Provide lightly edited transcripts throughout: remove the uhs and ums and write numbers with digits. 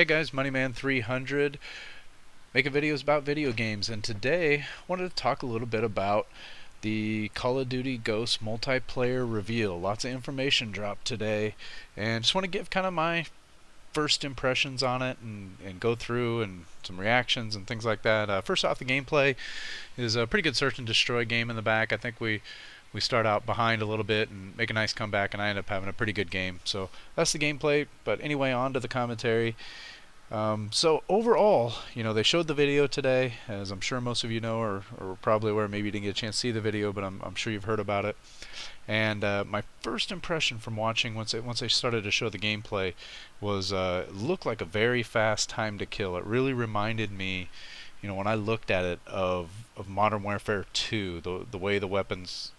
Hey guys, Moneyman300, making videos about video games, and today I wanted to talk a little bit about the Call of Duty Ghosts multiplayer reveal. Lots of information dropped today, and just want to give kind of my first impressions on it and go through and some reactions and things like that. First off, the gameplay is a pretty good search and destroy game in the back. I think we start out behind a little bit and make a nice comeback, and I end up having a pretty good game. So that's the gameplay. But anyway, on to the commentary. So overall, they showed the video today, as I'm sure most of you know, or probably aware. Maybe you didn't get a chance to see the video, but I'm sure you've heard about it. And my first impression from watching once they started to show the gameplay was it looked like a very fast time to kill. It really reminded me, when I looked at it, of Modern Warfare 2, the way the weapons,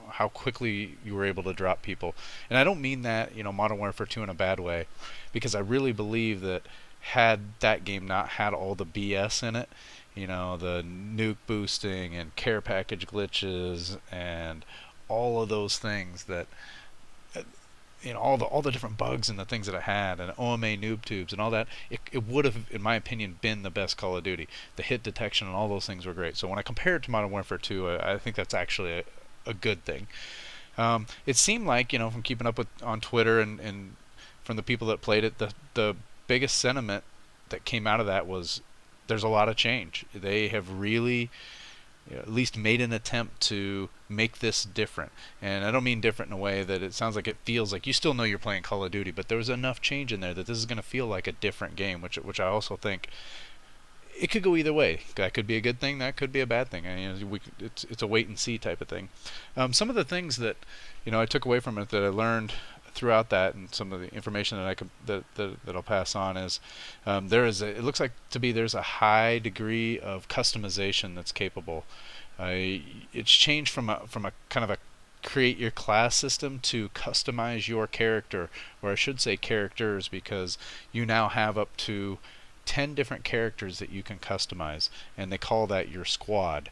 how quickly you were able to drop people. And I don't mean that, Modern Warfare 2 in a bad way, because I really believe that had that game not had all the BS in it, the nuke boosting and care package glitches and all of those things that, all the different bugs and the things that it had, and OMA noob tubes and all that, it would have, in my opinion, been the best Call of Duty. The hit detection and all those things were great. So when I compare it to Modern Warfare 2, I think that's actually a good thing. It seemed like, from keeping up with on Twitter and from the people that played it, the biggest sentiment that came out of that was there's a lot of change. They have really, at least made an attempt to make this different. And I don't mean different in a way that it sounds like it feels like you still know you're playing Call of Duty, but there was enough change in there that this is going to feel like a different game, which I also think it could go either way. That could be a good thing. That could be a bad thing. It's a wait and see type of thing. Some of the things that I took away from it that I learned throughout that, and some of the information that I could that I'll pass on is it looks like there's a high degree of customization that's capable. It's changed from a kind of a create your class system to customize your character, or I should say characters, because you now have up to 10 different characters that you can customize, and they call that your squad.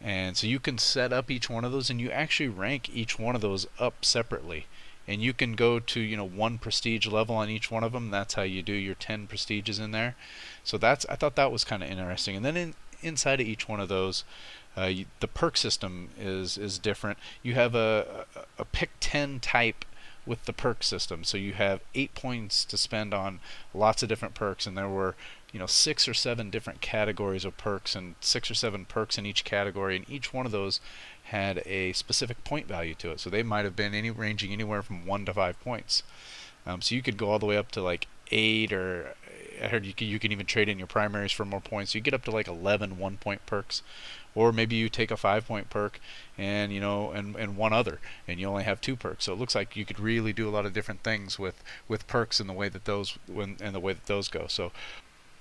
And so you can set up each one of those, and you actually rank each one of those up separately. And you can go to one prestige level on each one of them. That's how you do your 10 prestiges in there. So I thought that was kind of interesting. And then inside of each one of those, the perk system is different. You have a pick 10 type with the perk system. So you have 8 points to spend on lots of different perks, and there were 6 or 7 different categories of perks, and 6 or 7 perks in each category, and each one of those had a specific point value to it. So they might have been ranging anywhere from 1 to 5 points. So you could go all the way up to like 8, or I heard you can even trade in your primaries for more points. You get up to like 11 1-point perks, or maybe you take a 5-point perk and and one other, and you only have 2 perks. So it looks like you could really do a lot of different things with perks and the way that those go. So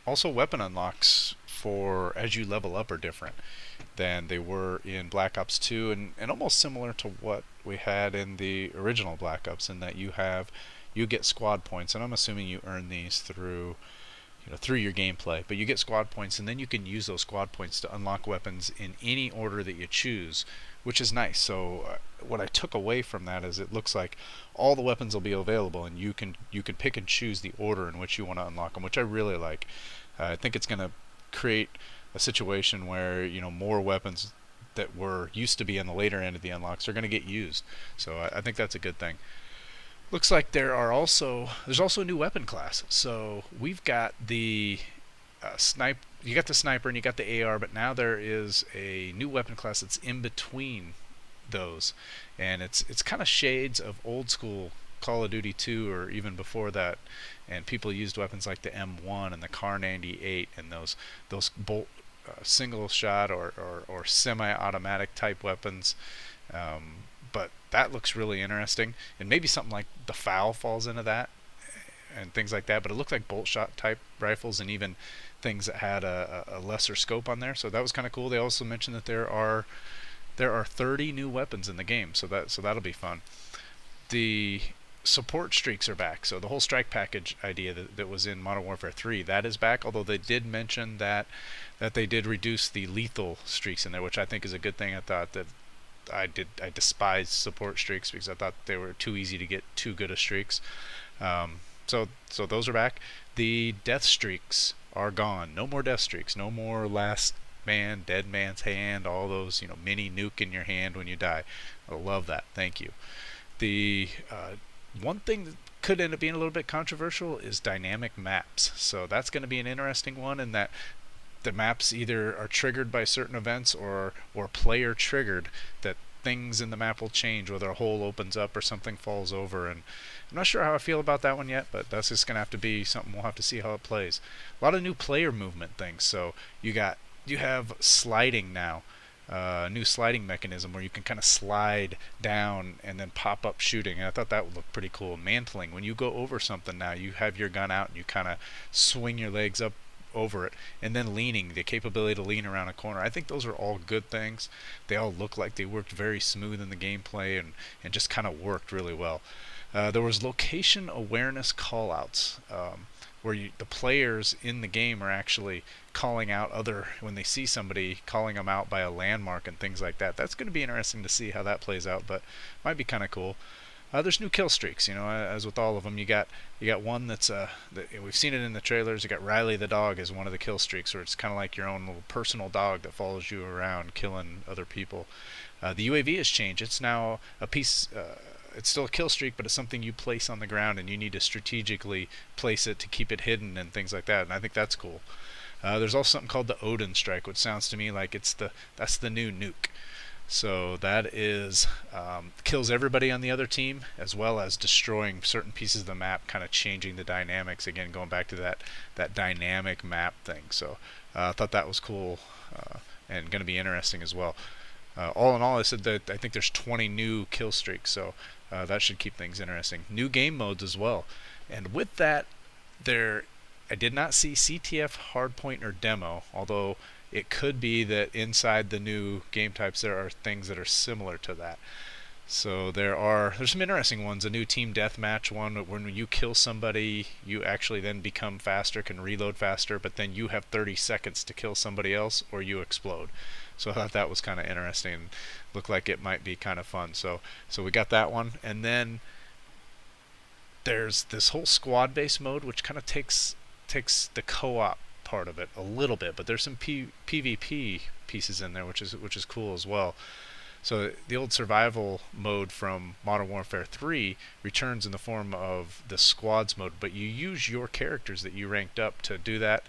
also weapon unlocks for as you level up are different than they were in Black Ops 2, and almost similar to what we had in the original Black Ops, in that you get squad points, and I'm assuming you earn these through your gameplay, but you get squad points, and then you can use those squad points to unlock weapons in any order that you choose, which is nice. So what I took away from that is it looks like all the weapons will be available, and you can pick and choose the order in which you want to unlock them, which I really like. I think it's going to create a situation where more weapons that used to be on the later end of the unlocks are going to get used. So I think that's a good thing. Looks like there's also a new weapon class. So we've got the you got the sniper and you got the AR, but now there is a new weapon class that's in between those, and it's kind of shades of old school Call of Duty 2, or even before that, and people used weapons like the M1 and the Kar 98 and those bolt single shot or semi-automatic type weapons. But that looks really interesting, and maybe something like the FAL falls into that and things like that. But it looked like bolt shot type rifles, and even things that had a lesser scope on there. So that was kind of cool. They also mentioned that there are 30 new weapons in the game, so that'll be fun. The support streaks are back. So the whole strike package idea that was in Modern Warfare 3, that is back, although they did mention that they did reduce the lethal streaks in there, which I think is a good thing. I thought that I despised support streaks because I thought they were too easy to get too good of streaks. So those are back. The death streaks are gone. No more death streaks. No more last man, dead man's hand, all those, mini nuke in your hand when you die. I love that. Thank you. The one thing that could end up being a little bit controversial is dynamic maps. So that's going to be an interesting one in that the maps either are triggered by certain events or player triggered, that things in the map will change, whether a hole opens up or something falls over. And I'm not sure how I feel about that one yet, but that's just going to have to be something we'll have to see how it plays. A lot of new player movement things. So you have sliding now, a new sliding mechanism where you can kind of slide down and then pop up shooting, and I thought that would look pretty cool. Mantling, when you go over something now, you have your gun out and you kind of swing your legs up over it, and then leaning, the capability to lean around a corner. I think those are all good things. They all look like they worked very smooth in the gameplay and just kind of worked really well. There was location awareness callouts, where the players in the game are actually calling out when they see somebody, calling them out by a landmark and things like that. That's going to be interesting to see how that plays out, but might be kind of cool. There's new kill streaks, as with all of them. You got one that's we've seen it in the trailers. You got Riley the dog as one of the kill streaks, where it's kind of like your own little personal dog that follows you around killing other people. The UAV has changed. It's now a piece. It's still a kill streak, but it's something you place on the ground, and you need to strategically place it to keep it hidden and things like that. And I think that's cool. There's also something called the Odin strike, which sounds to me like that's the new nuke. So that is kills everybody on the other team, as well as destroying certain pieces of the map, kind of changing the dynamics. Again, going back to that dynamic map thing. So I thought that was cool and going to be interesting as well. All in all, I said that I think there's 20 new kill streaks, so that should keep things interesting. New game modes as well, and with that, I did not see CTF Hardpoint or Demo, although it could be that inside the new game types there are things that are similar to that. So there's some interesting ones. A new team deathmatch one, when you kill somebody, you actually then become faster, can reload faster, but then you have 30 seconds to kill somebody else or you explode. So I thought that was kind of interesting and looked like it might be kind of fun. So we got that one. And then there's this whole squad-based mode, which kind of takes the co-op part of it a little bit, but there's some PvP pieces in there, which is cool as well. So the old survival mode from Modern Warfare 3 returns in the form of the squads mode, but you use your characters that you ranked up to do that.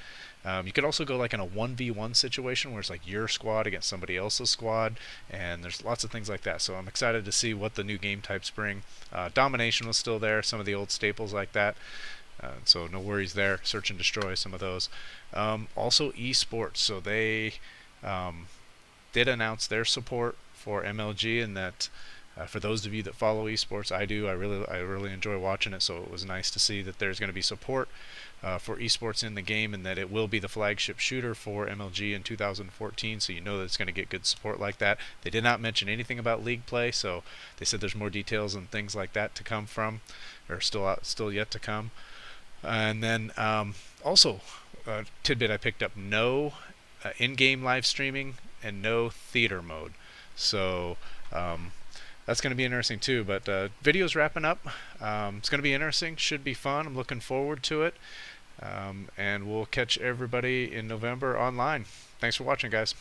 You could also go like in a 1v1 situation where it's like your squad against somebody else's squad, and there's lots of things like that. So I'm excited to see what the new game types bring. Domination was still there, some of the old staples like that. So no worries there. Search and destroy, some of those. Also esports. So they did announce their support for MLG, and that for those of you that follow esports, I do. I really enjoy watching it. So it was nice to see that there's going to be support for esports in the game, and that it will be the flagship shooter for MLG in 2014. So you know that it's going to get good support like that. They did not mention anything about league play, so they said there's more details and things like that to come from, or still yet to come. And then also a tidbit I picked up: no in-game live streaming and no theater mode. So that's going to be interesting too. But video's wrapping up. It's going to be interesting. Should be fun. I'm looking forward to it. And we'll catch everybody in November online. Thanks for watching, guys.